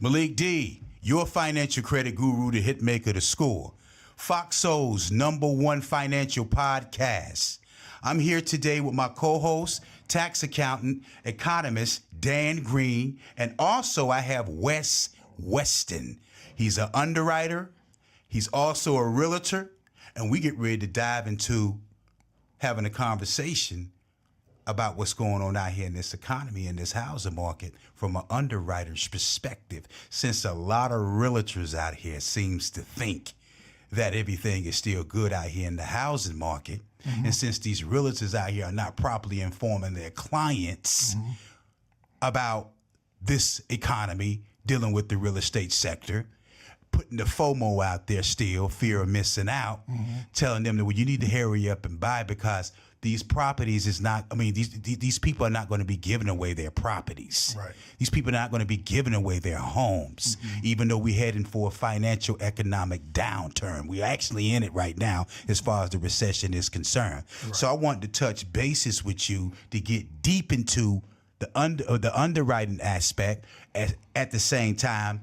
Malik D, your financial credit guru, the hitmaker, the score. Fox Soul's #1 financial podcast. I'm here today with my co-host, tax accountant, economist Dan Green, and also I have Wes Weston. He's an underwriter. He's also a realtor, and we get ready to dive into having a conversation about what's going on out here in this economy, in this housing market, from an underwriter's perspective, since a lot of realtors out here seems to think that everything is still good out here in the housing market. Mm-hmm. And since these realtors out here are not properly informing their clients about this economy, dealing with the real estate sector, putting the FOMO out there still, fear of missing out, telling them that, well, you need to hurry up and buy because these properties is not, these people are not going to be giving away their properties. Right. These people are not going to be giving away their homes, even though we're heading for a financial economic downturn. We're actually in it right now as far as the recession is concerned. Right. So I wanted to touch bases with you to get deep into the underwriting aspect. At the same time,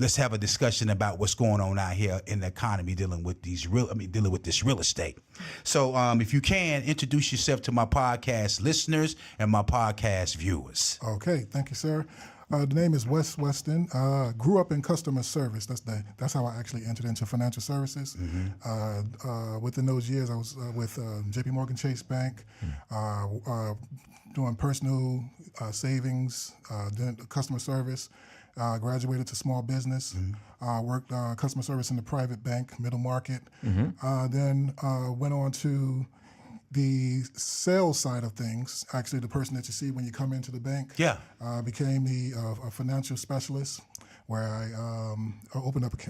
let's have a discussion about what's going on out here in the economy dealing with this real estate. So if you can, introduce yourself to my podcast listeners and my podcast viewers. Okay, thank you, sir. The name is Wes Weston. Grew up in customer service. That's how I actually entered into financial services. Within those years, I was with J.P. Morgan Chase Bank, doing personal savings, doing customer service. Graduated to small business, worked customer service in the private bank, middle market. Then went on to the sales side of things. Actually, the person that you see when you come into the bank. Yeah. Became a financial specialist, where I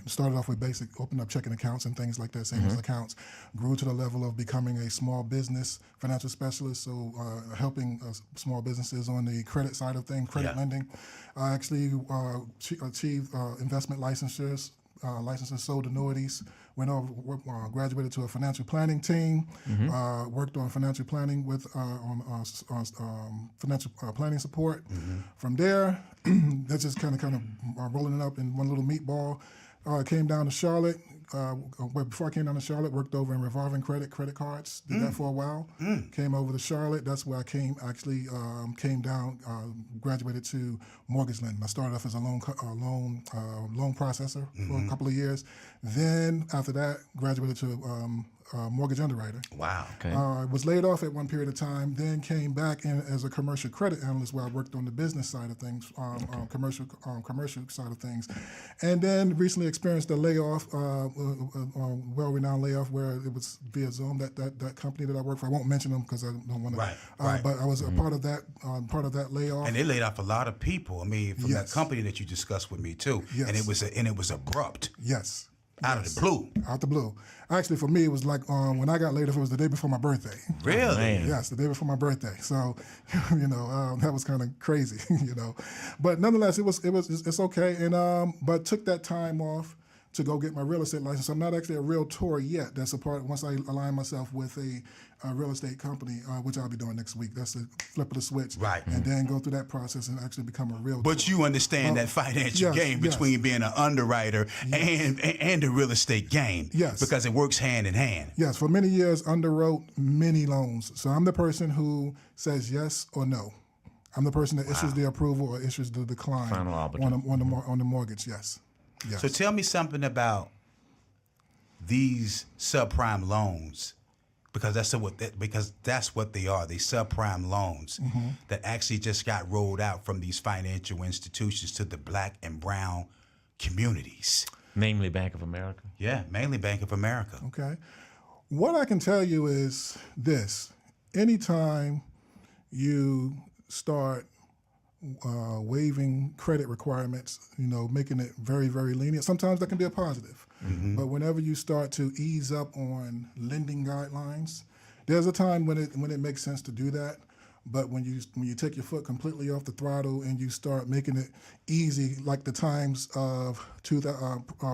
started off with opened up checking accounts and things like that, savings accounts. Grew to the level of becoming a small business financial specialist, so helping small businesses on the credit side of things, credit lending. I actually achieved investment licenses, sold annuities, graduated to a financial planning team, worked on financial planning with financial planning support. From there, that's just kind of rolling it up in one little meatball. Came down to Charlotte. Before I came down to Charlotte, worked over in revolving credit cards. Did that for a while. Came over to Charlotte. That's where I came down, graduated to mortgage lending. I started off as a loan processor for a couple of years. Then after that, graduated to mortgage underwriter. Wow. Okay. Was laid off at one period of time, then came back in as a commercial credit analyst, where I worked on the business side of things, commercial side of things, and then recently experienced a layoff, well-renowned layoff, where it was via Zoom. That company that I work for, I won't mention them because I don't want to. Right. But I was a part of that layoff. And they laid off a lot of people. From that company that you discussed with me too. Yes. And it was abrupt. Yes. Out of the blue. Out the blue. Actually, for me, it was like when I got laid off, it was the day before my birthday. Really? Yes, the day before my birthday. So, that was kind of crazy, But nonetheless, it's okay. And but took that time off to go get my real estate license. I'm not actually a realtor yet. That's a part, once I align myself with a real estate company, which I'll be doing next week. That's the flip of the switch. Right. And then go through that process and actually become a realtor. But you understand that financial game between being an underwriter and the real estate game. Yes. Because it works hand in hand. Yes. For many years, underwrote many loans. So I'm the person who says yes or no. I'm the person that issues the approval or issues the decline Final arbiter. on the mortgage, yes. Yes. So tell me something about these subprime loans, because that's what they are. They subprime loans that actually just got rolled out from these financial institutions to the Black and brown communities. Namely Bank of America. Yeah, mainly Bank of America. Okay. What I can tell you is this. Anytime you start waiving credit requirements, making it very, very lenient. Sometimes that can be a positive. But whenever you start to ease up on lending guidelines, there's a time when it makes sense to do that. But when you take your foot completely off the throttle and you start making it easy, like the times of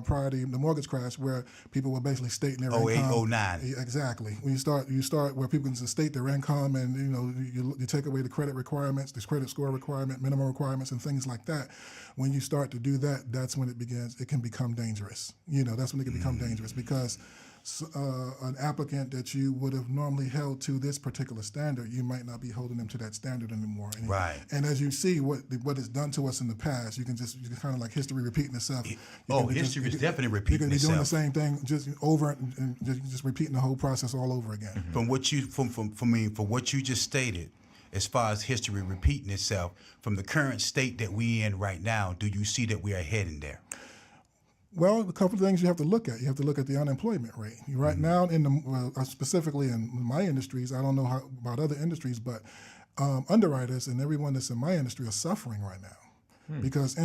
prior to the mortgage crash, where people were basically stating their 08, income. 09. Exactly. When you start where people can state their income, and you take away the credit requirements, the credit score requirement, minimum requirements, and things like that. When you start to do that, that's when it can become dangerous. That's when it can become dangerous, because an applicant that you would have normally held to this particular standard, you might not be holding them to that standard anymore. Right. And as you see what it's done to us in the past, you can kind of like history repeating itself. History is definitely repeating itself. You can be doing the same thing just over and just repeating the whole process all over again. From what you just stated, as far as history repeating itself, from the current state that we in right now, do you see that we are heading there? Well, a couple of things you have to look at. You have to look at the unemployment rate. Right now, specifically in my industries, I don't know about other industries, but underwriters and everyone that's in my industry are suffering right now because when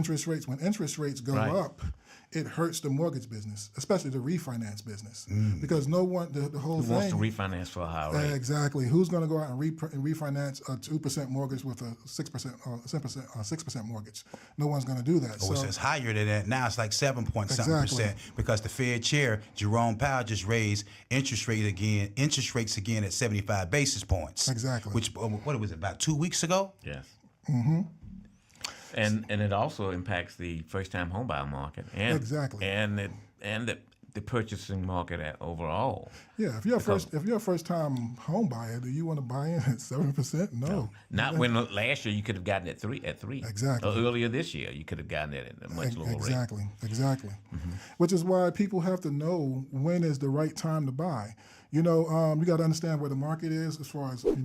interest rates go up, it hurts the mortgage business, especially the refinance business, because no one, the whole thing. Who wants to refinance for a high rate? Exactly. Who's going to go out and refinance a 2% mortgage with a 6% mortgage? No one's going to do that. So it's higher than that. Now it's like 7.something% because the Fed chair, Jerome Powell, just raised interest rates again at 75 basis points. Exactly. Which, what was it, about 2 weeks ago? Yes. Mm-hmm. And it also impacts the first-time homebuyer market, and the purchasing market overall. Yeah, if you're a first-time home buyer, do you want to buy in at 7%? No. Not when last year you could have gotten it at 3. Exactly. Or earlier this year you could have gotten it at a much lower rate. Exactly. Mm-hmm. Which is why people have to know when is the right time to buy. You got to understand where the market is as far as a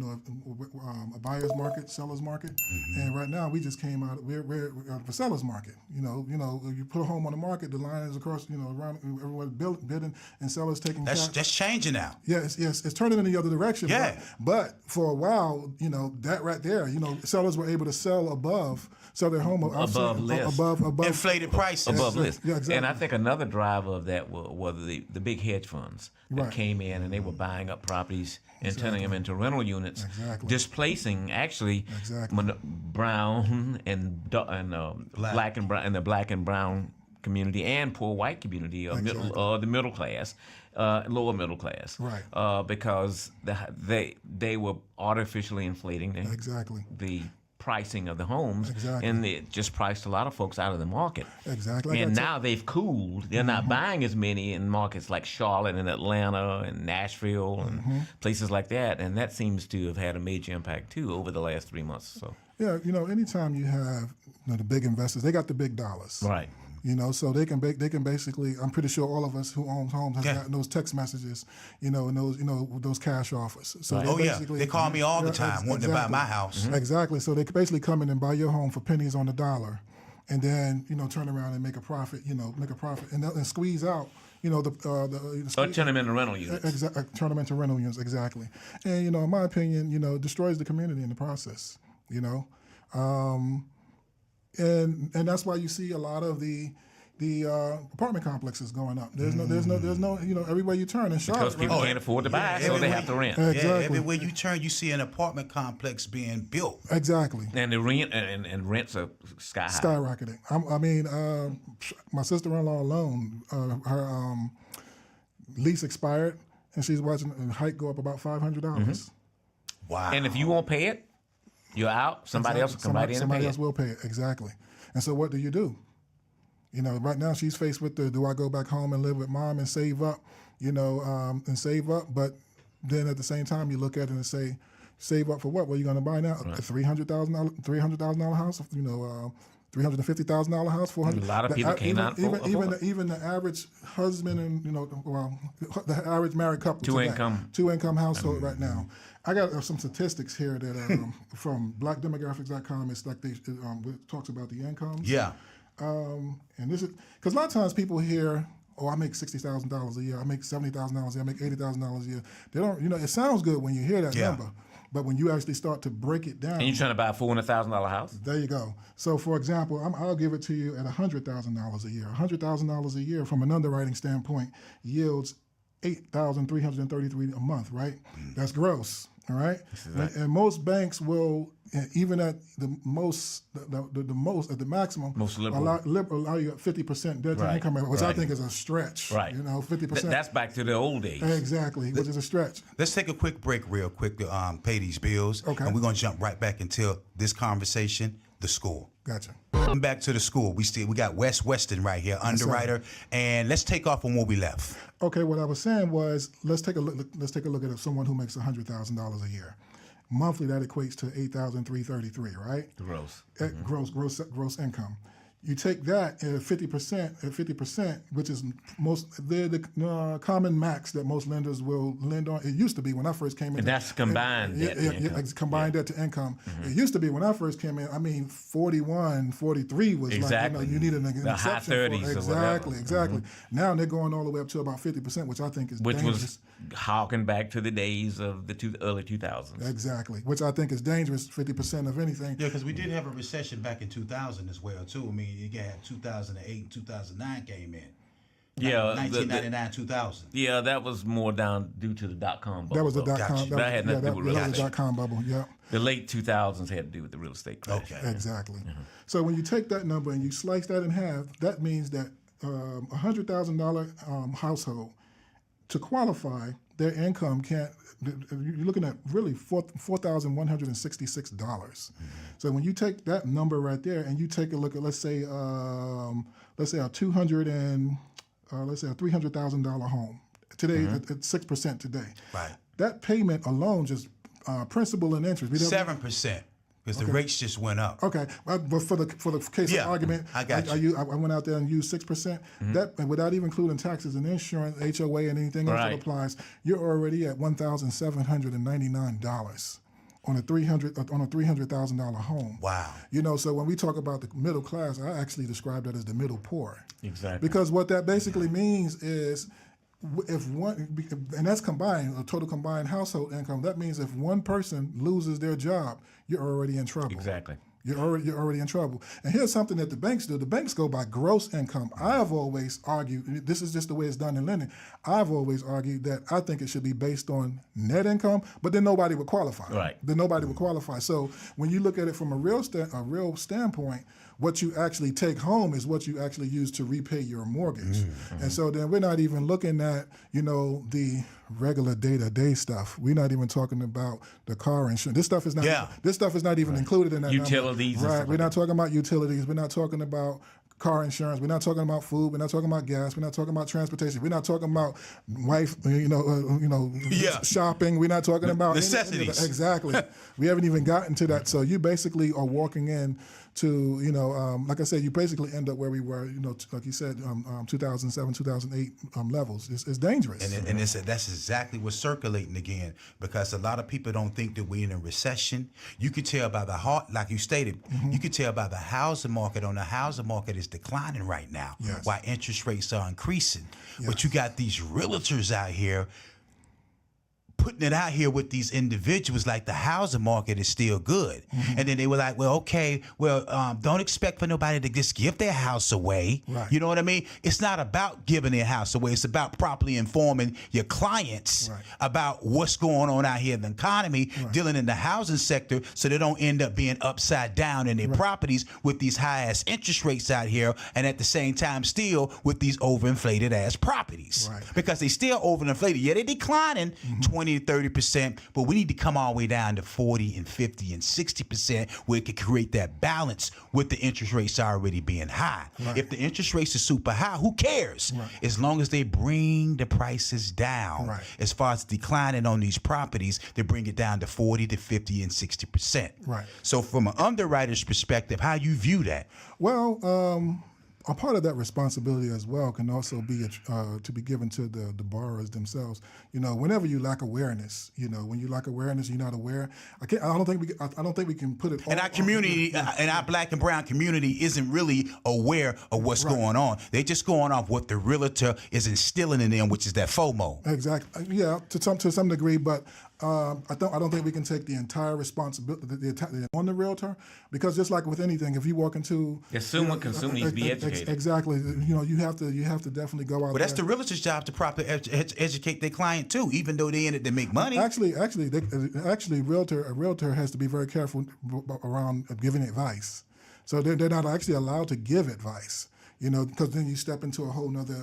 buyer's market, seller's market, and right now we just came out. We're the seller's market. You put a home on the market, the line is across. Around everyone bidding and sellers taking. That's changing now. Yes, it's turning in the other direction. Yeah. But for a while, that right there, sellers were able to sell their home above list, above inflated prices, above list. Yeah, exactly. And I think another driver of that were the big hedge funds that came in and they were buying up properties and turning them into rental units, displacing actually brown and black and brown, and the black and brown community and poor white community, the middle class, lower middle class, right? Because they were artificially inflating the pricing of the homes, and it just priced a lot of folks out of the market. Exactly. And now they've cooled. They're not buying as many in markets like Charlotte and Atlanta and Nashville and places like that. And that seems to have had a major impact too over the last 3 months or so. Yeah, anytime you have the big investors, they got the big dollars. Right. So they can basically. I'm pretty sure all of us who owns homes has gotten those text messages, and those cash offers. So they call me all the time wanting to buy my house. Exactly. So they basically come in and buy your home for pennies on the dollar, and then turn around and make a profit. And squeeze out. Or turn them into rental units. Turn them into rental units. Exactly. And in my opinion, destroys the community in the process. And that's why you see a lot of the apartment complexes going up. There's no everywhere you turn in Charlotte. Because people can't afford to buy, so they have to rent. Exactly. Yeah, everywhere you turn, you see an apartment complex being built. Exactly. And the rent and rents are sky high. Skyrocketing. My sister-in-law alone, her lease expired, and she's watching a hike go up about $500. Wow. And if you won't pay it, you're out. Somebody else will come right in and pay it. Somebody else will pay it, exactly. And so what do you do? Right now she's faced with do I go back home and live with mom and save up, but then at the same time you look at it and say, save up for what? What are you going to buy now? Right. A $300,000 house, $350,000 house, $400,000. A lot of people cannot afford it. Even the average husband and the average married couple, two income household right now. I got some statistics here that from BlackDemographics.com. It's like it talks about the incomes. Yeah. And this is because a lot of times people hear, "Oh, I make $60,000 a year. I make $70,000 a year. I make $80,000 a year." They don't, it sounds good when you hear that number, but when you actually start to break it down, and you're trying to buy a $400,000 house. There you go. So, for example, I'll give it to you at $100,000 a year. $100,000 a year from an underwriting standpoint yields $8,333 a month, right? That's gross. All right, and most banks will, even at the most, at the maximum, most liberal, allow you at 50% debt to income, which I think is a stretch. Right. 50%. That's back to the old days. Exactly, which is a stretch. Let's take a quick break real quick to pay these bills. Okay. And we're going to jump right back into this conversation, the school. Gotcha. Come back to the school. We got Wes Weston right here, underwriter, and let's take off on where we left. Okay, what I was saying was let's take a look at someone who makes $100,000 a year. Monthly, that equates to $8,333, right? Gross income. You take that at 50%, which is the common max that most lenders will lend on. It used to be when I first came in. And that's combined debt to income. Combined debt to income. It used to be when I first came in, 41, 43 was exactly. like, you needed an the exception. High 30s Exactly. Now they're going all the way up to about 50%, which I think is dangerous. Which was harking back to the days of the early 2000s. Exactly, which I think is dangerous, 50% of anything. Yeah, because we did have a recession back in 2000 as well, too. I mean, you had 2008 and 2009 came in. Yeah, 1999, 2000. Yeah, that was more down due to the dot-com bubble. That was the dot-com. That had nothing to do with real That was estate. the dot-com bubble, yeah. The late 2000s had to do with the real estate crash. Okay. Exactly. So when you take that number and you slice that in half, that means that $100,000 household, to qualify, their income can't, you're looking at really $4,166. So when you take that number right there and you take a look at, let's say a $300,000 home today at 6% today. Right. That payment alone, just principal and interest. 7%. Because the rates just went up. Okay, but for the case of argument, I got you. I went out there and used 6%. That, without even including taxes and insurance, HOA, and anything else that applies, you're already at $1,799 on a $300,000 home. Wow. So when we talk about the middle class, I actually describe that as the middle poor. Exactly. Because what that basically means is, if one, and that's combined, a total combined household income, that means if one person loses their job, you're already in trouble. Exactly. You're already in trouble. And here's something that the banks do. The banks go by gross income. I've always argued, this is just the way it's done in lending, I've always argued that I think it should be based on net income, but then nobody would qualify. Right. Then nobody would qualify. So when you look at it from a real standpoint, what you actually take home is what you actually use to repay your mortgage. And so then we're not even looking at, the regular day-to-day stuff. We're not even talking about the car insurance. This stuff is not even included in that utilities. number. Right. We're not talking about utilities. We're not talking about car insurance. We're not talking about food. We're not talking about gas. We're not talking about transportation. We're not talking about shopping. We're not talking about necessities. Exactly. We haven't even gotten to that. So you basically are walking in to, like I said, you basically end up where we were, like you said, 2007, 2008 levels. It's dangerous. And that's exactly what's circulating again, because a lot of people don't think that we're in a recession. You could tell by like you stated, you could tell by the housing market. The housing market is declining right now, while interest rates are increasing. Yes. But you got these realtors out here putting it out here with these individuals like the housing market is still good. And then they were like, don't expect for nobody to just give their house away. Right. You know what I mean? It's not about giving their house away. It's about properly informing your clients about what's going on out here in the economy, dealing in the housing sector, so they don't end up being upside down in their properties with these high-ass interest rates out here, and at the same time still with these overinflated ass properties. Right. Because they still overinflated. Yeah, they're declining 20 to 30%, but we need to come all the way down to 40 and 50 and 60% where it could create that balance with the interest rates already being high. Right. If the interest rates are super high, who cares? As long as they bring the prices down. As far as declining on these properties, they bring it down to 40 to 50 and 60%. Right. So from an underwriter's perspective, how you view that? Well, a part of that responsibility as well can also be to be given to the borrowers themselves. Whenever you lack awareness, when you lack awareness, you're not aware. I don't think we can put it. And our community, and our black and brown community, isn't really aware of what's going on. They're just going off what the realtor is instilling in them, which is that FOMO. Exactly. Yeah, to some degree. But I don't think we can take the entire responsibility on the realtor, because just like with anything, if you walk into consumer needs to be educated. Exactly, you have to definitely go out. Well, that's the realtor's job to properly educate their client too, even though they in it to make money. Actually, a realtor has to be very careful around giving advice. So they're not actually allowed to give advice. Because then you step into a whole nother,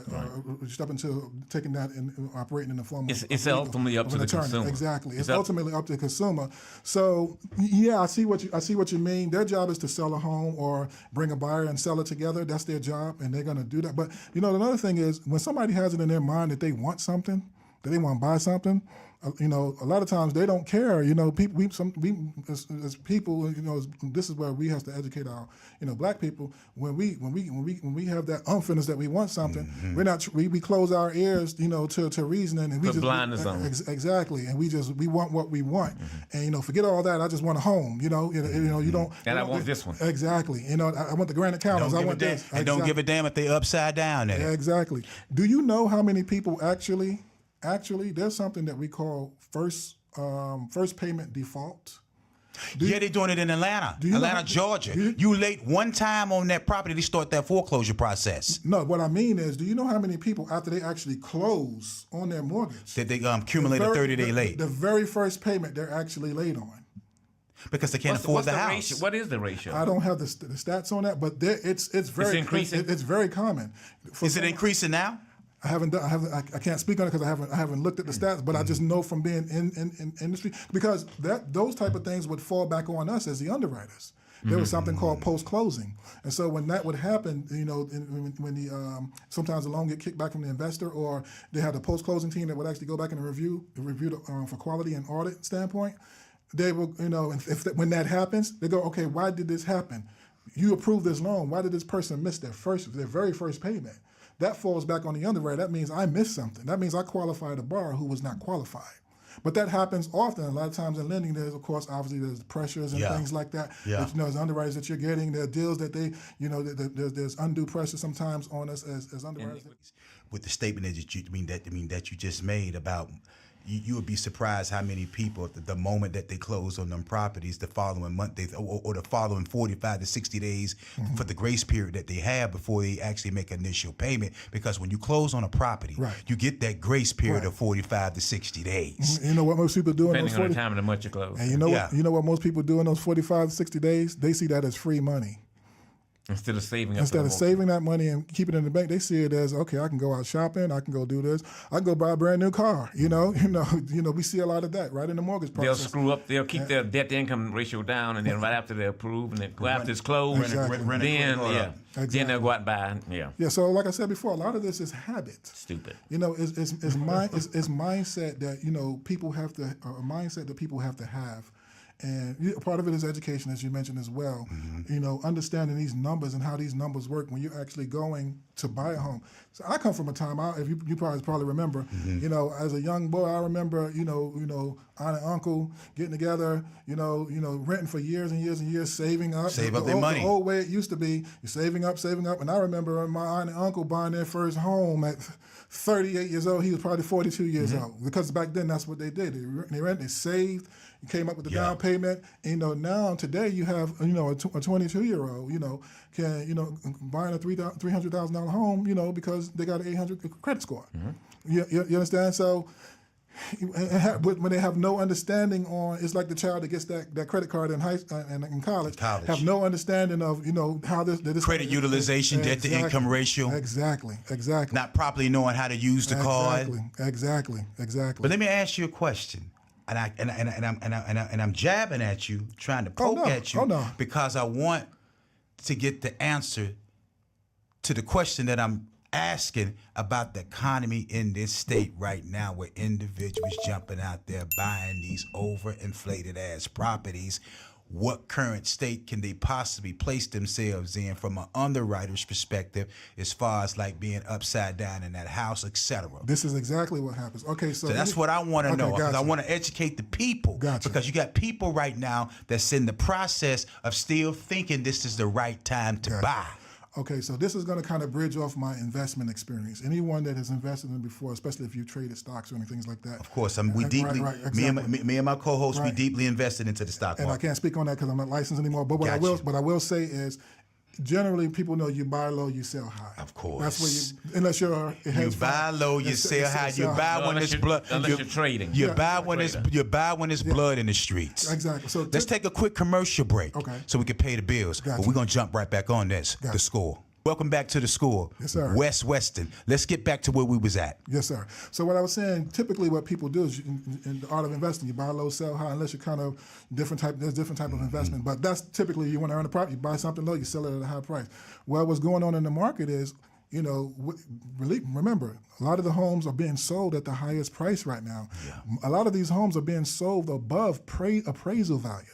you step into taking that and operating in the form of it's ultimately up to the consumer. Exactly, it's ultimately up to the consumer. So yeah, I see what you mean. Their job is to sell a home or bring a buyer and sell it together. That's their job, and they're going to do that. But another thing is when somebody has it in their mind that they want something, that they want to buy something. A lot of times they don't care. We as people, this is where we have to educate our, black people. When we have that unfinished that we want something, we're not. We close our ears, to reasoning, and we put just blinders on. Exactly, and we want what we want, and forget all that. I just want a home. You don't. And I want this one. Exactly. I want the granite counters. I want this. And don't give a damn if they upside down. Exactly. Do you know how many people actually? There's something that we call first payment default. They're doing it in Atlanta, Georgia. You late one time on that property, they start that foreclosure process. No, what I mean is, do you know how many people after they actually close on their mortgage that they accumulate a 30-day late? The very first payment they're actually late on. Because they can't afford the house. Ratio? What is the ratio? I don't have the stats on that, but it's very increasing. It's very common. Is it increasing now? I can't speak on it because I haven't looked at the stats, but I just know from being in industry, because those type of things would fall back on us as the underwriters. There was something called post-closing, and so when that would happen, when the sometimes the loan get kicked back from the investor, or they had a post-closing team that would actually go back and review for quality and audit standpoint. They will, when that happens, they go, okay, why did this happen? You approved this loan. Why did this person miss their very first payment? That falls back on the underwriter. That means I missed something. That means I qualified a borrower who was not qualified. But that happens often. A lot of times in lending, there's, of course, obviously there's pressures and things like that. Yeah. But, as underwriters that you're getting, there are deals that they, there's undue pressure sometimes on us as underwriters. With the statement that you just made about, you would be surprised how many people, the moment that they close on them properties, the following month, or the following 45 to 60 days for the grace period that they have before they actually make initial payment. Because when you close on a property, you get that grace period of 45 to 60 days. You know what most people do in those 40? Depending on the time of the month you close. And you know what most people do in those 45 to 60 days? They see that as free money. Instead of saving that money and keeping it in the bank, they see it as, okay, I can go out shopping, I can go do this, I can go buy a brand new car. We see a lot of that right in the mortgage process. They'll keep their debt to income ratio down, and then right after they approve and then go after it's closed, then they'll go out and buy. Yeah. So like I said before, a lot of this is habit. Stupid. It's mindset that people have to a mindset that people have to have. And part of it is education, as you mentioned as well. Understanding these numbers and how these numbers work when you're actually going to buy a home. So I come from a time, if you probably remember, as a young boy, I remember, aunt and uncle getting together, renting for years and years and years, saving up. Save up their money. The old way it used to be, you're saving up. And I remember my aunt and uncle buying their first home at 38 years old. He was probably 42 years old, because back then that's what they did. They rented, they saved. You came up with the down payment. Now today you have a 22-year-old can buying a $300,000 home because they got an 800 credit score. You understand? So when they have no understanding on, it's like the child that gets that credit card in in college. Have no understanding of how this credit utilization, debt to income ratio. Exactly. Not properly knowing how to use the card. Exactly. But let me ask you a question. And I'm jabbing at you, trying to poke at you, because I want to get the answer to the question that I'm asking about the economy in this state right now, where individuals jumping out there buying these overinflated ass properties. What current state can they possibly place themselves in from an underwriter's perspective, as far as like being upside down in that house, etc.? This is exactly what happens. Okay, so that's what I want to know, because I want to educate the people. Because you got people right now that's in the process of still thinking this is the right time to buy. Okay, so this is going to kind of bridge off my investment experience. Anyone that has invested in before, especially if you traded stocks or anything things like that. Of course, we deeply, exactly. me and my co-host, we deeply invested into the stock market. And I can't speak on that because I'm not licensed anymore. But what I will say is, generally, people know you buy low, you sell high. Of course. That's where unless you're you buy low, you sell high. You buy when it's blood. Unless you're trading. You buy when it's blood in the streets. Exactly. So let's take a quick commercial break. Okay. So we can pay the bills. But we're gonna jump right back on this. The score. Welcome back to the score. Yes, sir. Wes Weston. Let's get back to where we was at. Yes, sir. So what I was saying, typically what people do is in the art of investing, you buy low, sell high, unless you're kind of there's different type of investment. But that's typically you want to earn a profit. You buy something low, you sell it at a high price. Well, what's going on in the market is, remember, a lot of the homes are being sold at the highest price right now. Yeah. A lot of these homes are being sold above appraisal value.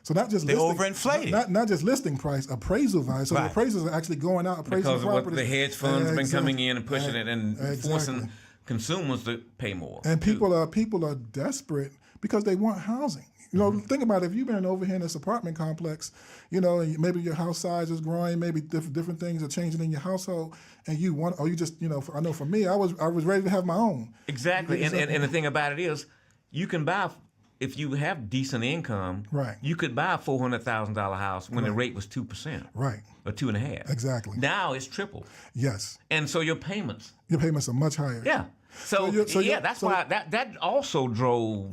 So not just they're overinflated. Not just listing price, appraisal value. So the appraisers are actually going out appraising because of what the hedge funds have been coming in and pushing it and forcing consumers to pay more. And people are desperate because they want housing. Think about it. If you've been over here in this apartment complex, and maybe your house size is growing, maybe different things are changing in your household, and you want, or you just, I know for me, I was ready to have my own. Exactly. And the thing about it is, you can buy. If you have decent income, you could buy a $400,000 house when the rate was 2%, right, or 2.5%. Exactly. Now it's triple. Yes. And so your payments are much higher. Yeah. That's why that also drove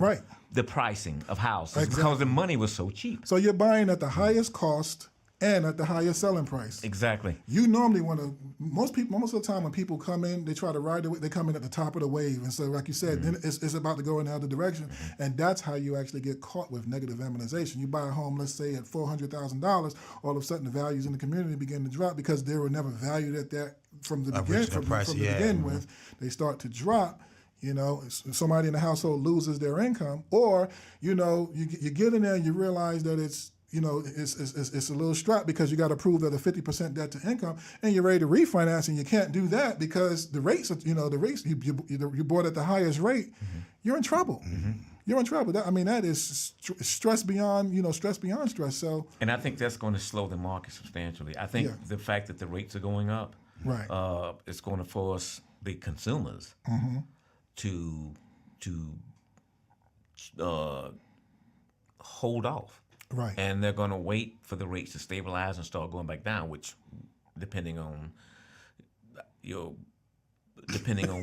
the pricing of houses because the money was so cheap. So you're buying at the highest cost and at the highest selling price. Exactly. You normally want to, most of the time when people come in, they try to ride the wave, they come in at the top of the wave. And so like you said, then it's about to go in the other direction. And that's how you actually get caught with negative amortization. You buy a home, let's say at $400,000, all of a sudden the values in the community begin to drop because they were never valued at that from the begin with. They start to drop. Somebody in the household loses their income, or you get in there and you realize that it's a little strapped because you got to prove that a 50% debt to income, and you're ready to refinance, and you can't do that because the rates, you bought at the highest rate. You're in trouble. You're in trouble. That is stress beyond stress. So, and I think that's going to slow the market substantially. I think the fact that the rates are going up, it's going to force the consumers to hold off. Right. And they're going to wait for the rates to stabilize and start going back down, which, depending on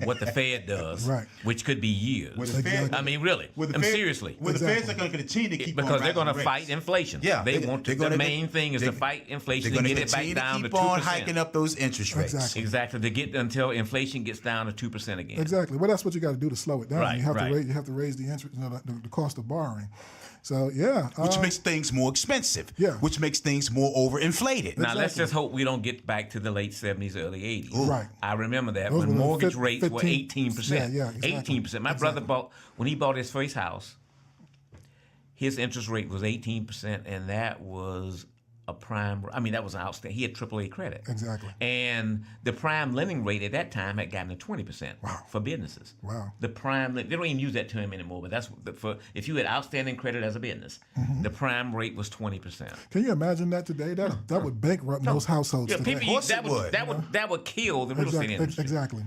what the Fed does, which could be years. Really. Seriously. The Feds are going to continue to keep because on they're going to rates. fight inflation. Yeah, the main thing is to fight inflation and get it back down to 2%. Keep on hiking up those interest rates. Exactly. To get until inflation gets down to 2% again. Exactly. Well, that's what you got to do to slow it down. Right, you have to raise the interest, the cost of borrowing. So which makes things more expensive. Yeah. Which makes things more overinflated. Now let's just hope we don't get back to the late 70s, early 80s. Ooh. Right. I remember that when mortgage rates were 18%. Yeah, exactly. 18%. My brother when he bought his first house, his interest rate was 18%, and that was a prime. That was an outstanding. He had AAA credit. Exactly. And the prime lending rate at that time had gotten to 20%. Wow. For businesses. Wow. The prime, they don't even use that term anymore, but that's if you had outstanding credit as a business, the prime rate was 20%. Can you imagine that today? That would bankrupt most households today. That would kill the real estate industry. Exactly.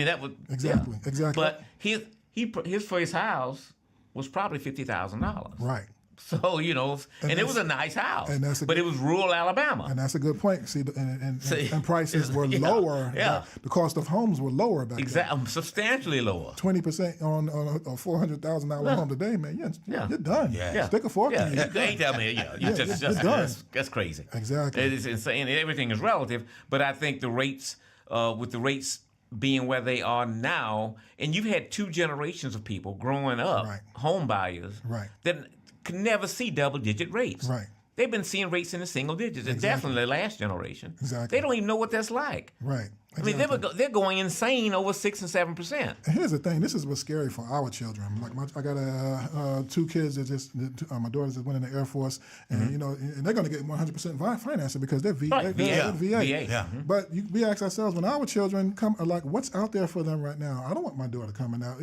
That would exactly. But his first house was probably $50,000. Right. So, and it was a nice house, but it was rural Alabama. And that's a good point. See, and prices were lower. Yeah. The cost of homes were lower back then. Substantially lower. 20% on a $400,000 home today, man. You're done. Yeah. Stick a fork in you. Ain't tell me, you're done. That's crazy. Exactly. It is insane. Everything is relative, but I think the rates, with the rates being where they are now, and you've had two generations of people growing up, home buyers, that can never see double-digit rates. Right. They've been seeing rates in the single digits. Exactly. Definitely the last generation. Exactly. They don't even know what that's like. Right. Exactly. They're going insane over 6 and 7%. And here's the thing. This is what's scary for our children. I got two kids that my daughters that went in the Air Force, and and they're going to get 100% financing because they're VA. VA. Yeah. But we ask ourselves, when our children come, what's out there for them right now? I don't want my daughter coming out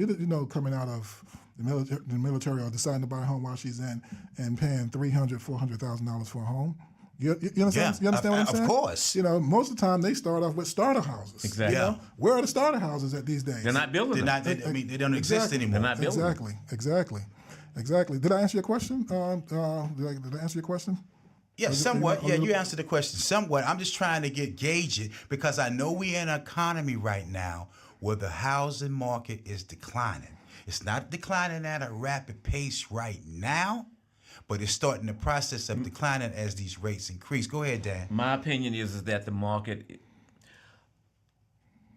of the military or deciding to buy a home while she's in and paying $300,000, $400,000 for a home. You understand? Yeah, You understand what I'm saying? Of course. Most of the time they start off with starter houses. Exactly. Yeah. Where are the starter houses at these days? They're not building them. They don't exist Exactly. anymore. They're not building them. Exactly. Did I answer your question? Did I answer your question? Yeah, somewhat. Yeah, you answered the question somewhat. I'm just trying to gauge it because I know we're in an economy right now where the housing market is declining. It's not declining at a rapid pace right now, but it's starting the process of declining as these rates increase. Go ahead, Dan. My opinion is that the market,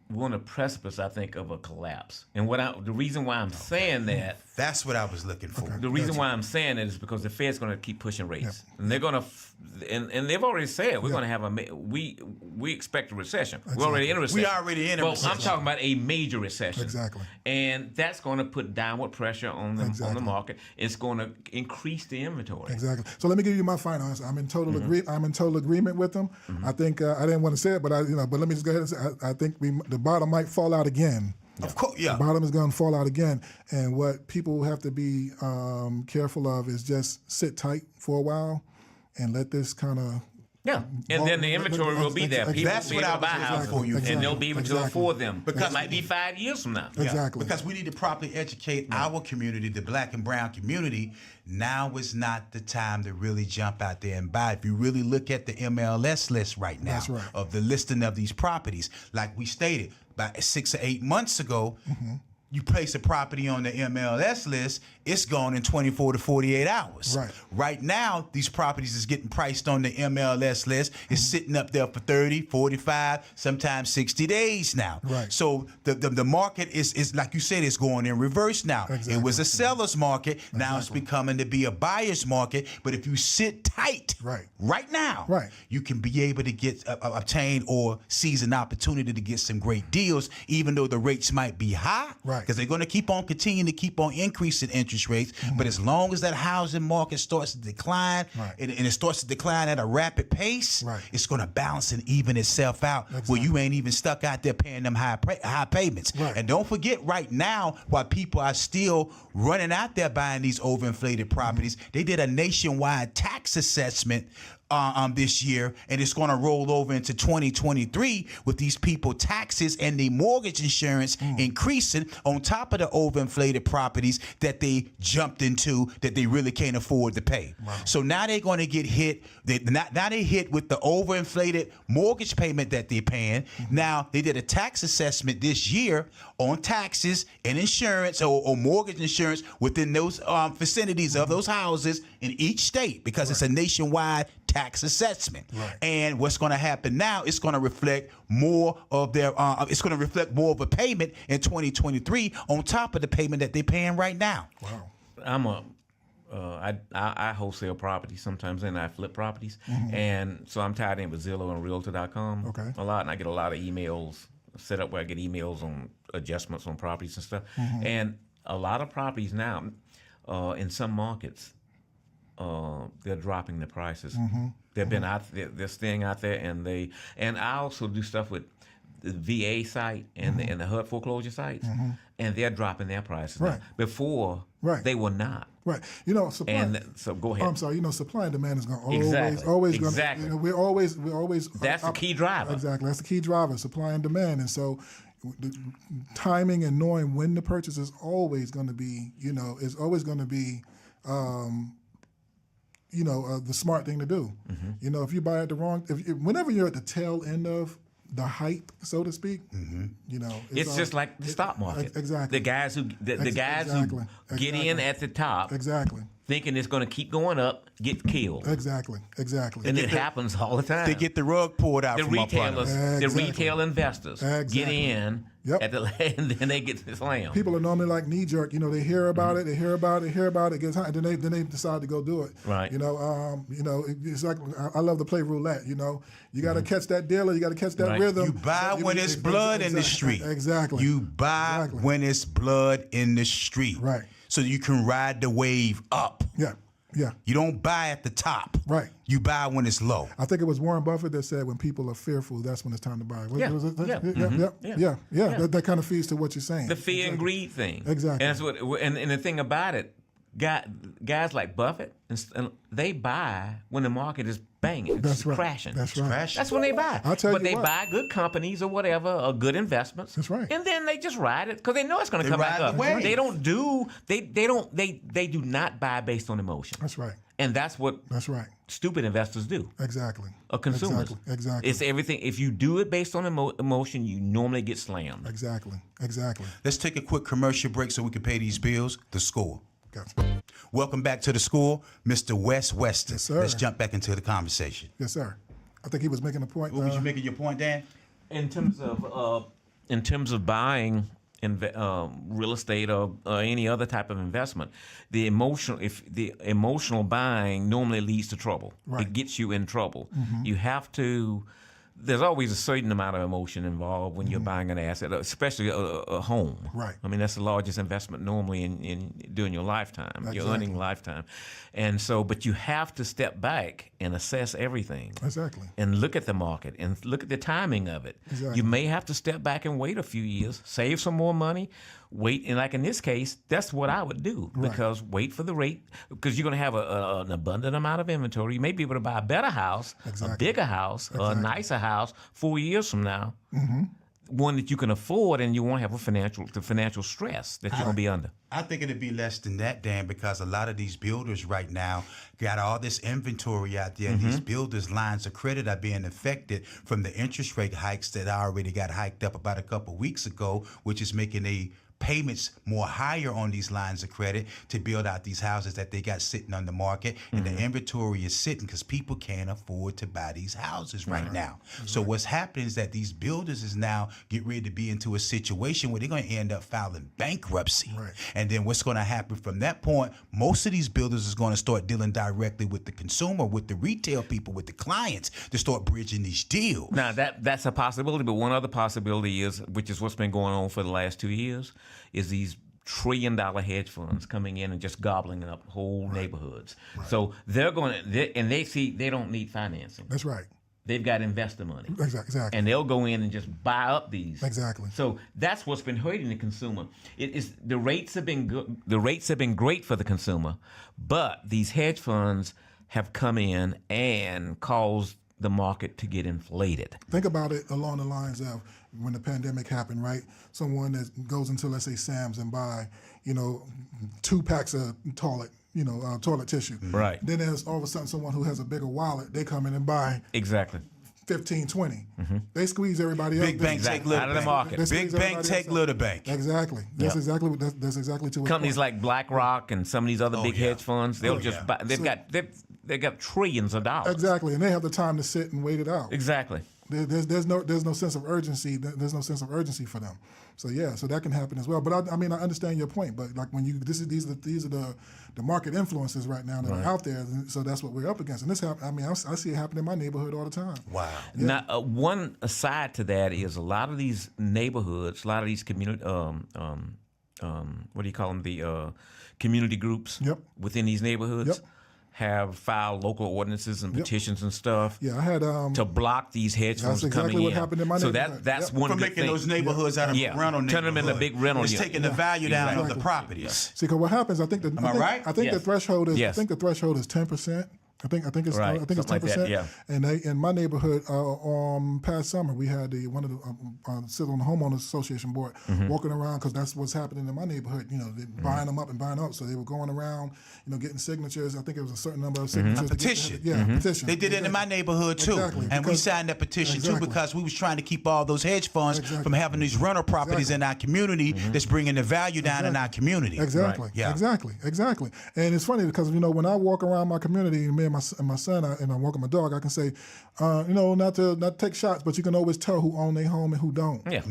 we're on the precipice, I think, of a collapse. And the reason why I'm saying that, That's what I was looking for. the reason why I'm saying that is because the Fed's going to keep pushing rates, and they're going to, and they've already said we're going to have we expect a recession. We're already in a recession. We already in a recession. I'm talking about a major recession. Exactly. And that's going to put downward pressure on the market. It's going to increase the inventory. Exactly. So let me give you my final answer. I'm in total agreement with them. I think I didn't want to say it, but but let me just go ahead and say I think the bottom might fall out again. Of course, yeah. The bottom is going to fall out again. And what people have to be careful of is just sit tight for a while and let this kind of. Yeah, and then the inventory will be there. People That's will be what able to I buy was houses, looking for you. and they'll be able to afford them. Because it might be 5 years from now. Exactly. Because we need to properly educate our community, the black and brown community. Now is not the time to really jump out there and buy. If you really look at the MLS list right now That's right. of the listing of these properties, like we stated, about 6 or 8 months ago, you place a property on the MLS list, it's gone in 24 to 48 hours. Right. Right now, these properties is getting priced on the MLS list. It's sitting up there for 30, 45, sometimes 60 days now. Right. So the market is like you said, it's going in reverse now. Exactly. It was a seller's market. Now it's becoming to be a buyer's market. But if you sit tight right now, you can be able to get obtain or seize an opportunity to get some great deals, even though the rates might be high. Because they're going to continue to keep on increasing interest rates. But as long as that housing market starts to decline, and it starts to decline at a rapid pace, it's going to balance and even itself out where you ain't even stuck out there paying them high payments. And don't forget, right now, while people are still running out there buying these overinflated properties, they did a nationwide tax assessment this year, and it's going to roll over into 2023 with these people taxes and the mortgage insurance increasing on top of the overinflated properties that they jumped into that they really can't afford to pay. So now they're going to get hit. Now they hit with the overinflated mortgage payment that they're paying. Now they did a tax assessment this year on taxes and insurance or mortgage insurance within those vicinities of those houses in each state because it's a nationwide tax assessment. And what's going to happen now, it's going to reflect more of their it's going to reflect more of a payment in 2023 on top of the payment that they're paying right now. I wholesale properties sometimes, and I flip properties, and so I'm tied in with Zillow and Realtor.com a lot, and I get a lot of emails set up where I get emails on adjustments on properties and stuff, and a lot of properties now in some markets. They're dropping the prices. They've been out there, they're staying out there, and I also do stuff with the VA site and the HUD foreclosure sites, and they're dropping their prices. Now. Before they were not. Supply. And so go ahead. I'm sorry. Supply and demand is going to always going to. We're always. That's the key driver. Exactly. That's the key driver. Supply and demand, and so. The timing and knowing when the purchase is always going to be, is always going to be. The smart thing to do. If you buy at the wrong, whenever you're at the tail end of the hype, so to speak, it's just like the stock market. Exactly. The guys who get in at the top, thinking it's going to keep going up, get killed. Exactly. And it happens all the time. They get the rug pulled out from our retailers, the retail investors get in at the and then they get slammed. People are normally like knee jerk. They hear about it, they hear about it, gets hot, and then they decide to go do it. Right. It's like I love to play roulette. You got to catch that dealer, you got to catch that rhythm. You buy when it's blood in the street. Exactly. You buy when it's blood in the street. Right. So you can ride the wave up. Yeah. You don't buy at the top. Right. You buy when it's low. I think it was Warren Buffett that said when people are fearful, that's when it's time to buy. That kind of feeds to what you're saying. The fear and greed thing. Exactly. And that's what. And the thing about it, guys like Buffett, and they buy when the market is banging, That's right. crashing. That's right. Crashing. That's when they buy. I'll tell but you they what. buy good companies or whatever, or good investments. That's right. And then they just ride it because they know it's going to come back ride up. the wave. They don't do. They do not buy based on emotion. That's right. And that's what That's right. stupid investors do. Exactly. Or consumers. Exactly. It's everything. If you do it based on emotion, you normally get slammed. Exactly. Let's take a quick commercial break so we can pay these bills. The Score. Gotcha. Welcome back to The Score, Mr. Wes Weston. Yes, sir. Let's jump back into the conversation. Yes, sir. I think he was making a point. What was you making your point, Dan? In terms of buying real estate or any other type of investment, the emotional buying normally leads to trouble. Right. It gets you in trouble. You have to. There's always a certain amount of emotion involved when you're buying an asset, especially a home. Right. I mean, that's the largest investment normally in during your lifetime, your Exactly. earning lifetime. And so, but you have to step back and assess everything. Exactly. And look at the market and look at the timing of it. Exactly. You may have to step back and wait a few years, save some more money, wait. And like in this case, that's what I would do because wait for the rate because you're going to have an abundant amount of inventory. You may be able to buy a better house, a bigger house, a nicer house 4 years from now. One that you can afford and you won't have the financial stress that you're going to be under. I think it'd be less than that, Dan, because a lot of these builders right now got all this inventory out there, and these builders' lines of credit are being affected from the interest rate hikes that already got hiked up about a couple weeks ago, which is making the payments more higher on these lines of credit to build out these houses that they got sitting on the market, and the inventory is sitting because people can't afford to buy these houses right now. So what's happening is that these builders is now get ready to be into a situation where they're going to end up filing bankruptcy. Right. And then what's going to happen from that point, most of these builders is going to start dealing directly with the consumer, with the retail people, with the clients to start bridging these deals. Now that's a possibility, but one other possibility is, which is what's been going on for the last 2 years, is these trillion-dollar hedge funds coming in and just gobbling up whole neighborhoods. So they're going to, and they see they don't need financing. That's right. They've got investor money. Exactly. And they'll go in and just buy up these. Exactly. So that's what's been hurting the consumer. It is the rates have been good. The rates have been great for the consumer, but these hedge funds have come in and caused the market to get inflated. Think about it along the lines of when the pandemic happened, right? Someone that goes into, let's say, Sam's and buy, 2 packs of toilet tissue. Right. Then there's all of a sudden someone who has a bigger wallet, they come in and buy Exactly. 15, 20. They squeeze everybody Big else. bank Exactly. take little Out of the bank. market. They Big squeeze bank everybody take else little bank. Exactly. That's exactly to what Companies like BlackRock and some of these other big yeah. hedge funds, they'll just yeah. buy. They've got trillions of dollars. Exactly, and they have the time to sit and wait it out. Exactly. There's no sense of urgency. There's no sense of urgency for them. So yeah, so that can happen as well. But I mean, I understand your point. But like when these are the market influences right now that are out there. So that's what we're up against. And this I see it happen in my neighborhood all the time. Wow. Now, one aside to that is a lot of these neighborhoods, a lot of these community, what do you call them? The community groups Yep. within these neighborhoods. Yep. Have filed local ordinances and petitions and stuff Yeah, I had to block these hedge funds that's coming exactly what in. happened in my so neighborhood. that's Yep. one From good making thing. those neighborhoods out of Yeah. rental neighborhoods. Turn them into big rental It's units. taking the value down of the Exactly. properties. See, because what happens? I think I right? I think Yes. the threshold is. Yes. I think the threshold is 10%. I think it's Right. I think it's Something like 10%. that, yeah. And in my neighborhood, past summer, we had one of the sit on the homeowners association board walking around because that's what's happening in my neighborhood. They're buying them up and buying up. So they were going around, getting signatures. I think it was a certain number of signatures. Petition. Petition. They did it in my neighborhood too, Exactly, and we because- signed that petition too Exactly. because we was trying to keep all those hedge funds Exactly. from having these rental properties in our community that's bringing the value down in our community. Exactly. Right. Yeah. Exactly. And it's funny because when I walk around my community, me and my son, and I'm walking my dog, I can say, not to take shots, but you can always tell who own their home and who don't. Yeah.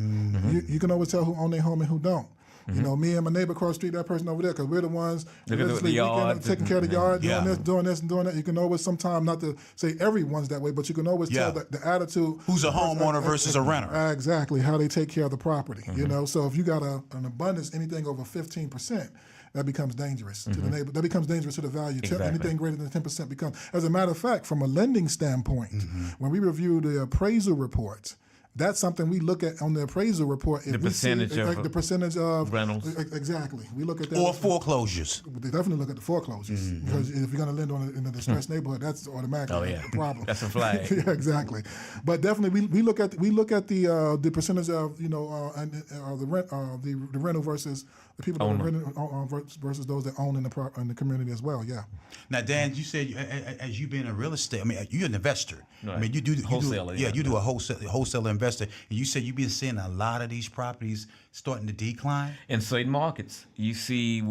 You can always tell who own their home and who don't. Me and my neighbor across the street, that person over there, because we're the ones Look at the religiously yard. taking care of the yard, Yeah. doing this and doing that. You can always sometimes, not to say everyone's that way, but you can always Yeah. tell the attitude. Who's a homeowner versus a renter? Exactly, how they take care of the property. So if you got an abundance, anything over 15%, that becomes dangerous to the neighbor. That becomes dangerous to the value. Exactly. Anything greater than 10% becomes. As a matter of fact, from a lending standpoint, when we review the appraisal reports, that's something we look at on the appraisal report. If The percentage of the percentage of rentals. Exactly. We look at that. Or foreclosures. They definitely look at the foreclosures because if you're going to lend on in a distressed neighborhood, that's automatically a problem. That's a flag. Yeah, exactly. But definitely, we look at the percentage of the rent the rental versus the people that are renting versus those that own in the community as well. Yeah. Now, Dan, you said as you being a real estate, I mean, you're an investor. Right. I mean, you do Wholesaler, you yeah. do a wholesale investor, and you said you've been seeing a lot of these properties starting to decline. In certain markets, you see,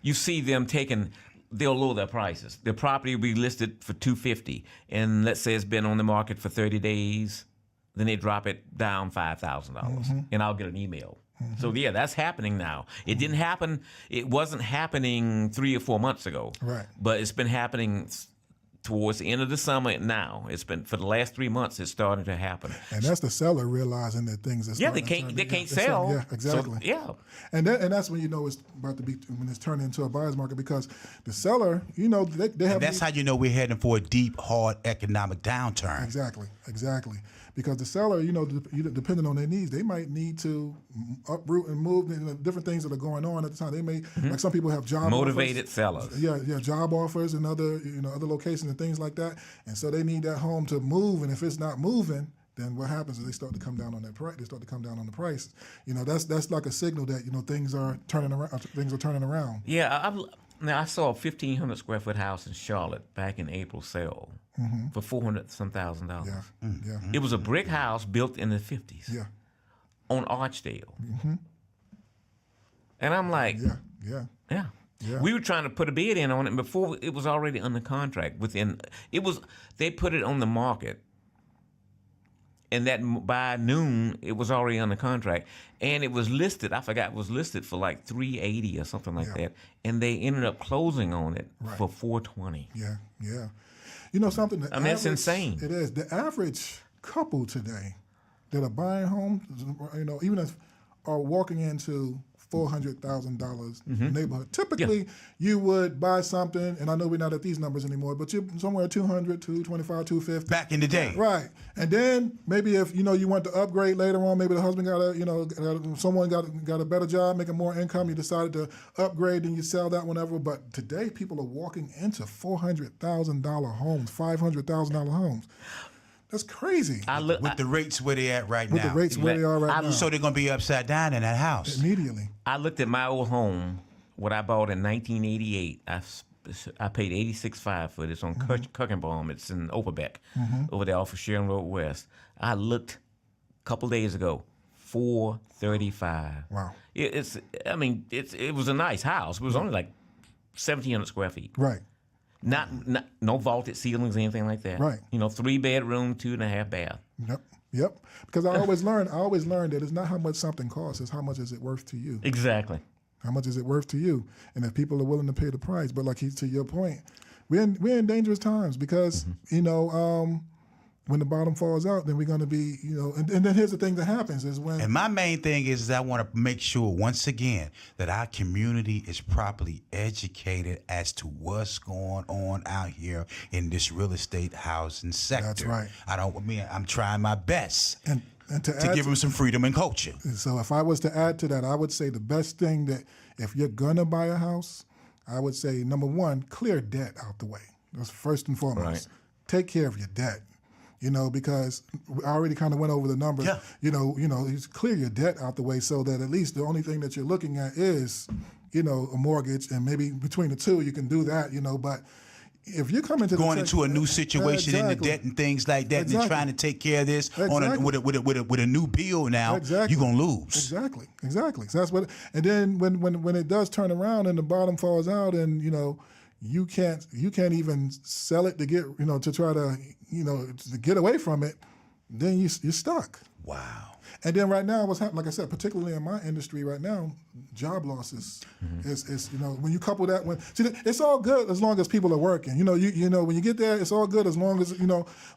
you see them taking. They'll lower their prices. Their property will be listed for $250, and let's say it's been on the market for 30 days, then they drop it down $5,000, and I'll get an email. So yeah, that's happening now. It didn't happen. It wasn't happening 3 or 4 months ago. Right. But it's been happening towards the end of the summer. Now it's been for the last 3 months. It's starting to happen. And that's the seller realizing that things are They can't sell. Yeah, exactly. So, and that's when you know it's about to be when it's turning into a buyer's market because the seller, they have. And that's how you know we're heading for a deep, hard economic downturn. Exactly. Because the seller, depending on their needs, they might need to uproot and move different things that are going on at the time. They may, like some people have job motivated offers. sellers. Yeah, job offers and other locations and things like that. And so they need that home to move. And if it's not moving, then what happens is they start to come down on that price. They start to come down on the price. That's like a signal that things are turning around. Things are turning around. Yeah, I saw a 1,500 square foot house in Charlotte back in April sale for $400,000. Yeah. It was a brick house built in the 50s. Yeah. On Archdale. And I'm like, Yeah. We were trying to put a bid in on it, and before it was already under contract. They put it on the market, and that by noon it was already under contract, and it was listed. I forgot it was listed for like $380 or something like that, and they ended up closing on it for $420. Yeah. Something. That's insane. It is. The average couple today that are buying homes, even if are walking into $400,000 neighborhood. Typically, you would buy something, and I know we're not at these numbers anymore, but you're somewhere 200, 225, 250. Back in the day. Right. And then maybe if, you want to upgrade later on, maybe the husband someone got a better job, making more income, you decided to upgrade and you sell that whenever. But today, people are walking into $400,000 homes, $500,000 homes. That's crazy. With the rates where they at right now. With the rates where they are right now. So they're going to be upside down in that house. Immediately. I looked at my old home, what I bought in 1988. I paid $86,500 for it. It's on Kuckenbaum. It's in Overbeck, over there off of Sharon Road West. I looked a couple days ago, $435,000. Wow. It was a nice house. It was only like 1,700 square feet. Right. Not no vaulted ceilings or anything like that. Right. 3-bedroom, 2.5 bath. Yep. Because I always learned that it's not how much something costs, it's how much is it worth to you. Exactly. How much is it worth to you? And if people are willing to pay the price, but to your point, we're in dangerous times because when the bottom falls out, then we're going to be, and then here's the thing that happens is when. And my main thing is that I want to make sure, once again, that our community is properly educated as to what's going on out here in this real estate housing sector. That's right. I'm trying my best and to give them some freedom and culture. So if I was to add to that, I would say the best thing that if you're going to buy a house, I would say, number one, clear debt out the way. That's first and foremost. Right. Take care of your debt. Because I already kind of went over the numbers. Yeah. You clear your debt out the way so that at least the only thing that you're looking at is, a mortgage, and maybe between the two you can do that, But if you're coming to going into a new situation in the debt and things like that, and then trying to take care of this with a new bill now, you're gonna lose. Exactly. So that's what. And then when it does turn around and the bottom falls out, and you can't even sell it to get to try to to get away from it, then you're stuck. Wow. And then right now, what's happening, like I said, particularly in my industry right now, job losses is when you couple that it's all good as long as people are working. When you get there, it's all good as long as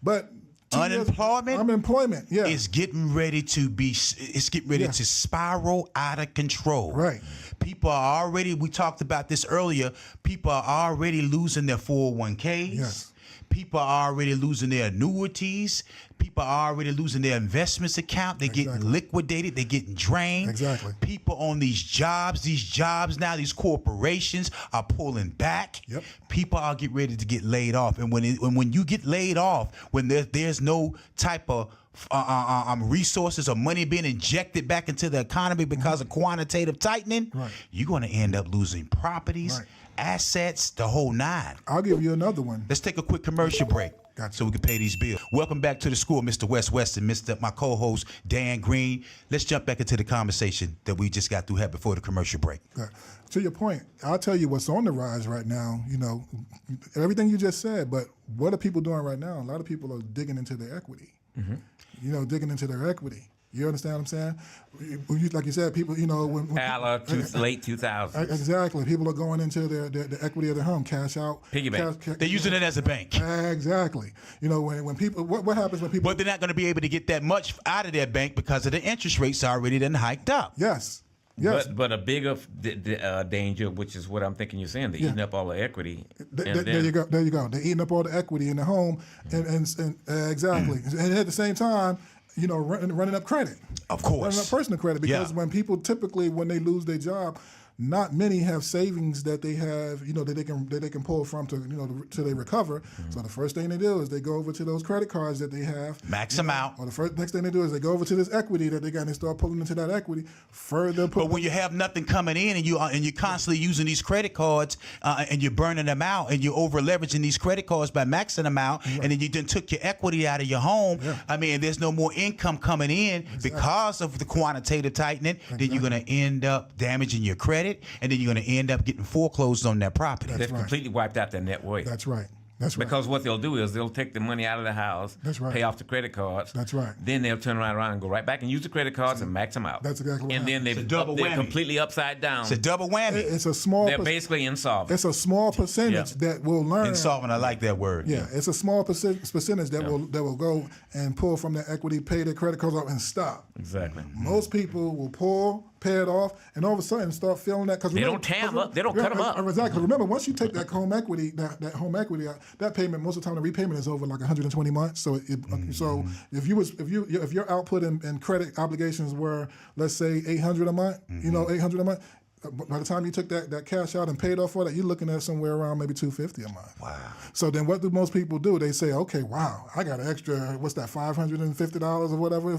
but. Unemployment, yeah, is getting ready to to spiral out of control. Right. People are already. We talked about this earlier. People are already losing their 401ks. Yes. People are already losing their annuities. People are already losing their investments account. They're getting liquidated. They're getting drained. Exactly. People on these jobs now, these corporations are pulling back. Yep. People are getting ready to get laid off. And when you get laid off, when there's no type of resources or money being injected back into the economy because of quantitative tightening, you're going to end up losing properties, assets, the whole nine. I'll give you another one. Let's take a quick commercial break. Gotcha. So we can pay these bills. Welcome back to the school, Mr. Wes Weston, my co-host, Dan Green. Let's jump back into the conversation that we just got through had before the commercial break. To your point, I'll tell you what's on the rise right now. You know, everything you just said, but what are people doing right now? A lot of people are digging into their equity. Mm-hmm. You know, digging into their equity. You understand what I'm saying? Like you said, people, you know, when late 2000s. Exactly. People are going into the equity of their home, cash out. Piggy bank. They're using it as a bank. Exactly. You know, when people, what happens when people... But they're not going to be able to get that much out of their bank because of the interest rates already done hiked up. Yes. Yes. But a bigger danger, which is what I'm thinking you're saying, they're eating up all the equity. There you go. They're eating up all the equity in the home, and exactly. And at the same time, you know, running up credit. Of course. Running up personal credit, because when people typically, when they lose their job, not many have savings that they have, you know, that they can pull from to, you know, till they recover. So the first thing they do is they go over to those credit cards that they have, max them out. Or next thing they do is they go over to this equity that they got and they start pulling into that equity further. But when you have nothing coming in and you're constantly using these credit cards and you're burning them out and you're over leveraging these credit cards by maxing them out, and then you then took your equity out of your home. I mean, there's no more income coming in because of the quantitative tightening. Then you're going to end up damaging your credit. And then you're going to end up getting foreclosed on that property. They've completely wiped out their net worth. That's right. That's right. Because what they'll do is they'll take the money out of the house, pay off the credit cards. That's right. Then they'll turn around and go right back and use the credit cards and max them out. That's exactly what And then they're completely upside down. It's a double whammy. It's a small. They're basically insolvent. It's a small percentage that will learn. Insolvent. I like that word. Yeah, it's a small percentage that will go and pull from their equity, pay their credit cards off, and stop. Exactly. Most people will pull, pay it off, and all of a sudden start feeling that because they don't tear them up. They don't cut them up. Exactly. Remember, once you take that home equity, that home equity, that payment, most of the time the repayment is over like 120 months. So so if your output and credit obligations were, let's say, $800 a month, you know, $800 a month. By the time you took that cash out and paid off for that, you're looking at somewhere around maybe $250 a month. Wow. So then what do most people do? They say, okay, wow, I got an extra, what's that, $550 or whatever?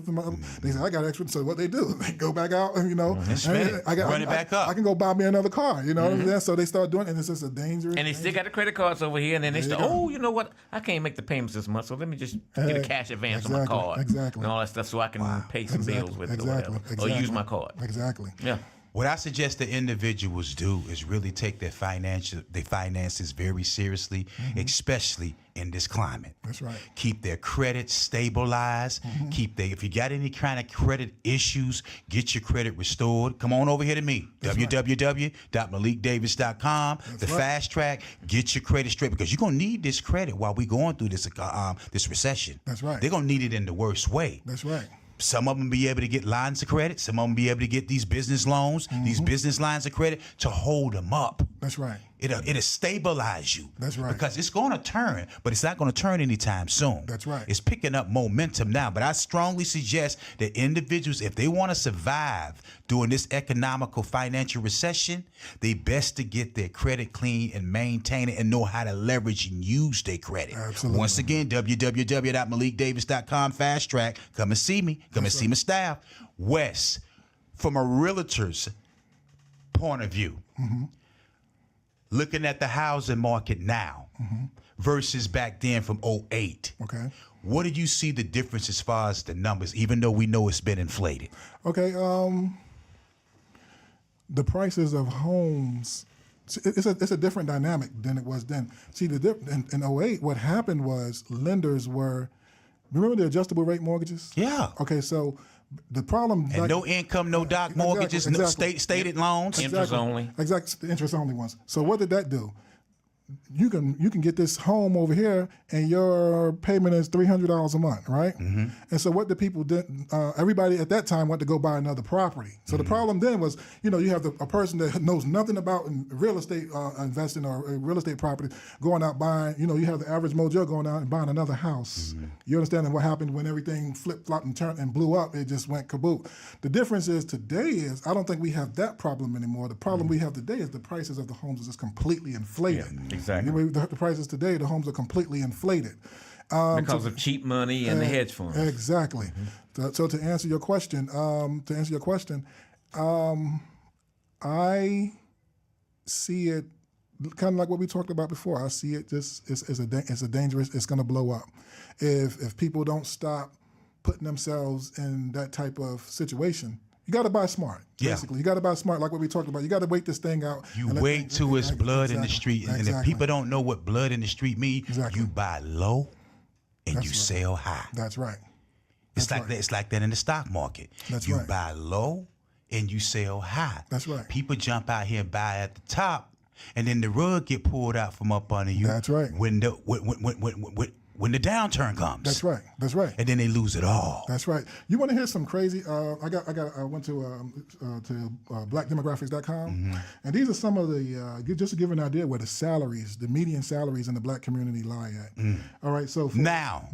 They say, I got extra. So what they do, they go back out and, you know, run it back up. I can go buy me another car, you know what I'm saying? So they start doing it, and it's just a dangerous. And they still got the credit cards over here, and then they start, you know what? I can't make the payments this month, so let me just get a cash advance on my card. Exactly. And all that stuff so I can pay some bills with it or whatever. Or use my card. Exactly. Yeah. What I suggest that individuals do is really take their finances very seriously, especially in this climate. That's right. Keep their credit stabilized. If you got any kind of credit issues, get your credit restored. Come on over here to me. www.malikdavis.com. Fast Track. Get your credit straight, because you're gonna need this credit while we're going through this recession. That's right. They're gonna need it in the worst way. That's right. Some of them be able to get lines of credit. Some of them be able to get these business loans, these business lines of credit to hold them up. That's right. It'll stabilize you. That's right. Because it's going to turn, but it's not going to turn anytime soon. That's right. It's picking up momentum now. But I strongly suggest that individuals, if they want to survive during this economical financial recession, they best to get their credit clean and maintain it and know how to leverage and use their credit. Absolutely. Once again, www.malikdavis.com. Fast Track. Come and see me. Come and see my staff. Wes, from a realtor's point of view, looking at the housing market now versus back then from 2008. Okay. What do you see the difference as far as the numbers, even though we know it's been inflated? Okay. The prices of homes, it's a different dynamic than it was then. See, in 2008, what happened was lenders were, remember the adjustable rate mortgages? Yeah. Okay, so the problem, and no income, no doc mortgages, no stated loans. Interest only. Exactly, the interest only ones. So what did that do? you can get this home over here, and your payment is $300 a month, right? Mm-hmm. And so what the people did, everybody at that time wanted to go buy another property. So the problem then was, you have a person that knows nothing about real estate investing or real estate property going out buying. You have the average mojo going out and buying another house. Mm-hmm. You understand what happened when everything flip flopped and turned and blew up? It just went kaboom. The difference is today is I don't think we have that problem anymore. The problem we have today is the prices of the homes is just completely inflated. Yeah, exactly. The prices today, the homes are completely inflated. Because of cheap money and the hedge funds. Exactly. Mm-hmm. So to answer your question, I see it kind of like what we talked about before. I see it just it's a dangerous. It's going to blow up if people don't stop putting themselves in that type of situation. You got to buy smart, basically. You got to buy smart, like what we talked about. You got to wait this thing out. You wait till it's blood in the street. And if people don't know what blood in the street means, you buy low and you sell high. That's right. It's like that. It's like that in the stock market. You buy low and you sell high. That's right. People jump out here and buy at the top, and then the rug get pulled out from up under you. That's right. When the downturn comes. That's right. That's right. And then they lose it all. That's right. You want to hear some crazy? I went to blackdemographics.com, and these are some of the just to give you an idea where the median salaries in the black community lie at. All right. So now,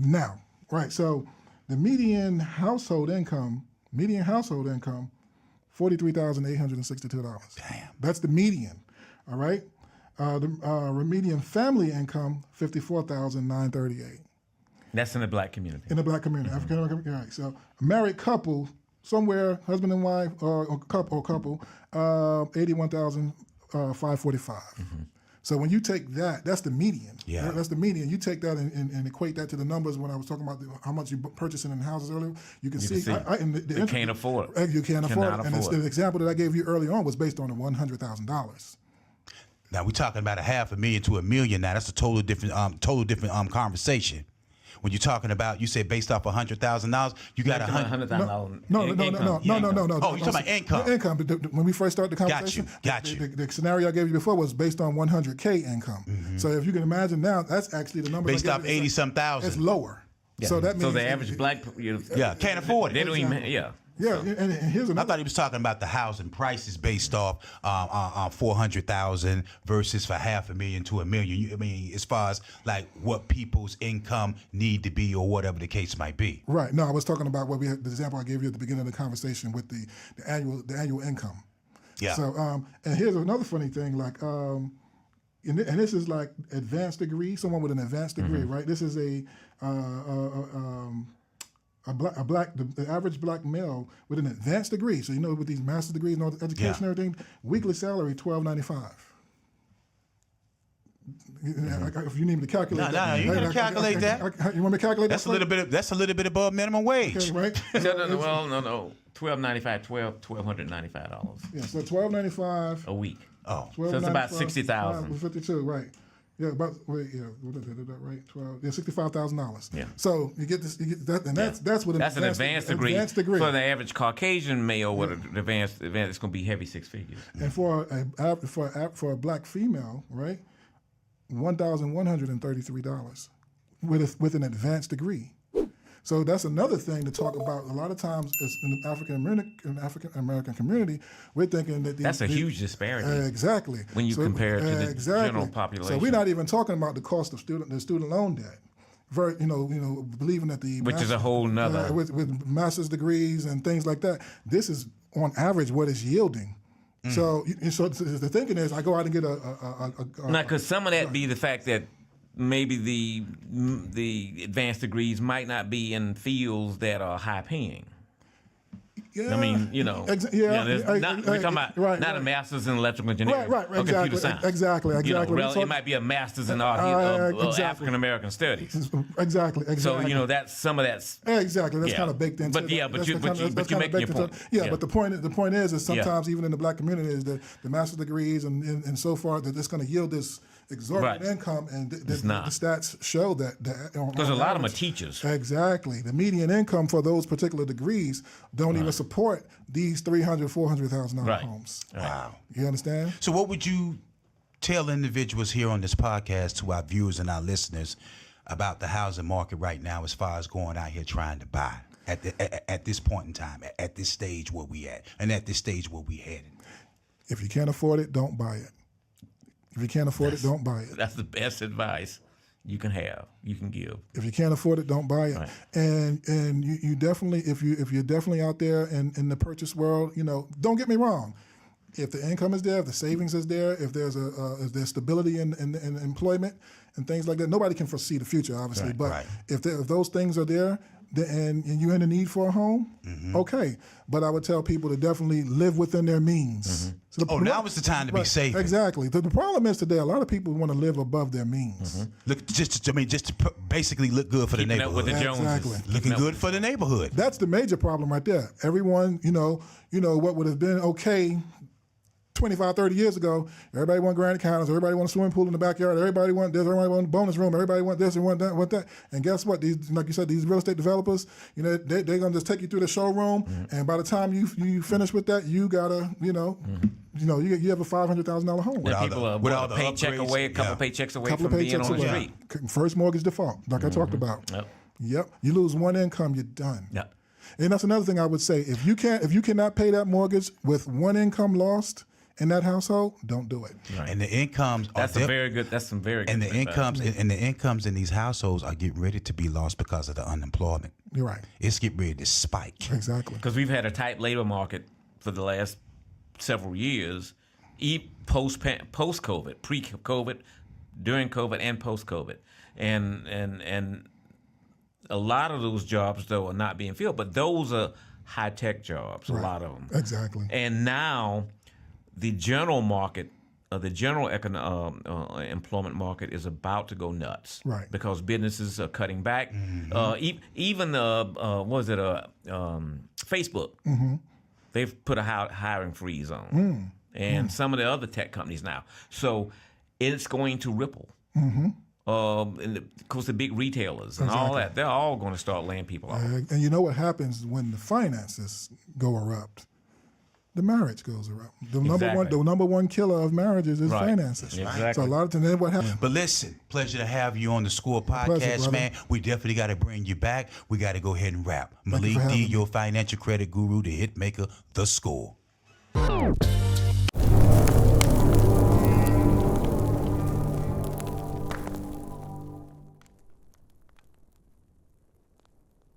right. So the median household income, $43,862. Damn. That's the median. All right. The median family income, $54,938. That's in the black community. In the black community, African American. Right. So a married couple, somewhere, husband and wife, or couple, $81,545. So when you take that, that's the median. Yeah. That's the median. You take that and equate that to the numbers when I was talking about how much you purchasing in houses earlier. You can see. You can't afford it. You can't afford it. And the example that I gave you early on was based on the $100,000. Now we're talking about $500,000 to $1 million. Now that's a totally different conversation. When you're talking about, you said based off $100,000, you got $100,000. No. Oh, you're talking about income. Income. When we first started the conversation, Got you. The scenario I gave you before was based on $100K income. So if you can imagine now, that's actually the number. Based off 80-some thousand. It's lower. Yeah. So that means the average black can't afford it. They don't even and here's another. I thought he was talking about the housing prices based off $400,000 versus for $500,000 to $1 million. I mean, as far as like what people's income need to be or whatever the case might be. Right. No, I was talking about what the example I gave you at the beginning of the conversation with the annual income. Yeah. So and here's another funny thing, like and this is like advanced degree. Someone with an advanced degree, right? This is the average black male with an advanced degree. So with these master's degrees and all the education and everything, weekly salary $1,295. If you need me to calculate that, you can calculate that. You want me to calculate that's that? That's a little bit above minimum wage. Okay, right? No. $1,295. Yeah, so $1,295 a week. Oh, so it's about 60,000. 52, right? Yeah, right. 12. Yeah, $65,000. Yeah. So you get this, you get that, and that's what that's an advanced degree. For the average Caucasian male with an advanced, it's going to be heavy six figures. And for a black female, right, $1,133 with an advanced degree. So that's another thing to talk about. A lot of times, in the African American community, we're thinking that that's a huge disparity. Exactly. When you compare it to the general population. So we're not even talking about the cost of the student loan debt. Believing that which is a whole nother with master's degrees and things like that. This is on average what it's yielding. So the thinking is, I go out and get now, could some of that be the fact that maybe the advanced degrees might not be in fields that are high paying? Yeah. I mean, we're talking about not a master's in electrical engineering or computer science. Exactly. It might be a master's in African American studies. Exactly. So that's some of that's exactly that's kind of baked into. But you're making your point. Yeah, but the point is sometimes even in the black community is the master's degrees and so far that it's going to yield this exorbitant income, and the stats show that because a lot of them are teachers. Exactly, the median income for those particular degrees don't even support these $300,000, $400,000 homes. Wow, you understand? So what would you tell individuals here on this podcast, to our viewers and our listeners, about the housing market right now as far as going out here trying to buy at this point in time, at this stage where we at, and at this stage where we headed. If you can't afford it, don't buy it. If you can't afford it, don't buy it. That's the best advice you can give. If you can't afford it, don't buy it. Right. And you definitely, if you're definitely out there in the purchase world, don't get me wrong. If the income is there, if the savings is there, if there's if there's stability in employment and things like that, nobody can foresee the future, obviously. Right, but right. if those things are there, and you're in the need for a home, okay. But I would tell people to definitely live within their means. So now is the time to be safe. Exactly. The problem is today, a lot of people want to live above their means. Look, just to basically look good for the Keeping up with neighborhood. the Joneses. Exactly. Looking good for the neighborhood. That's the major problem right there. Everyone, what would have been okay 25, 30 years ago, everybody want grand counters, everybody want a swimming pool in the backyard, everybody want this, everybody want a bonus room, everybody want this and want that, want that. And guess what? These, like you said, these real estate developers, they're gonna just take you through the showroom, and by the time you finish with that, you gotta, you have a $500,000 home. And people are with all the paycheck upgrades, away, a couple paychecks away Couple from of being paychecks on the away. street. First mortgage default, like I talked about. Yep. You lose one income, you're done. Yep. And that's another thing I would say. If you cannot pay that mortgage with one income lost in that household, don't do it. Right. And the incomes That's some very good and the incomes in these households are getting ready to be lost because of the unemployment. You're right. It's getting ready to spike. Exactly. Because we've had a tight labor market for the last several years, post-COVID, pre-COVID, during COVID, and post-COVID. And a lot of those jobs, though, are not being filled. But those are high-tech jobs, Right. a lot of them. Exactly. And now the general market, the general employment market is about to go nuts. Right. Because businesses are cutting back. Even Facebook, they've put a hiring freeze on. And some of the other tech companies now. So it's going to ripple. And of course, the big retailers and all that, they're all going to start laying people off. And you know what happens when the finances go erupt? The marriage goes erupt. The number one killer of marriages is finances. Exactly. So a lot of times, then what happens? But listen, pleasure to have you on the Score Podcast, man. We definitely got to bring you back. We got to go ahead and wrap. Malik D, your financial credit guru, the hit maker, The Score.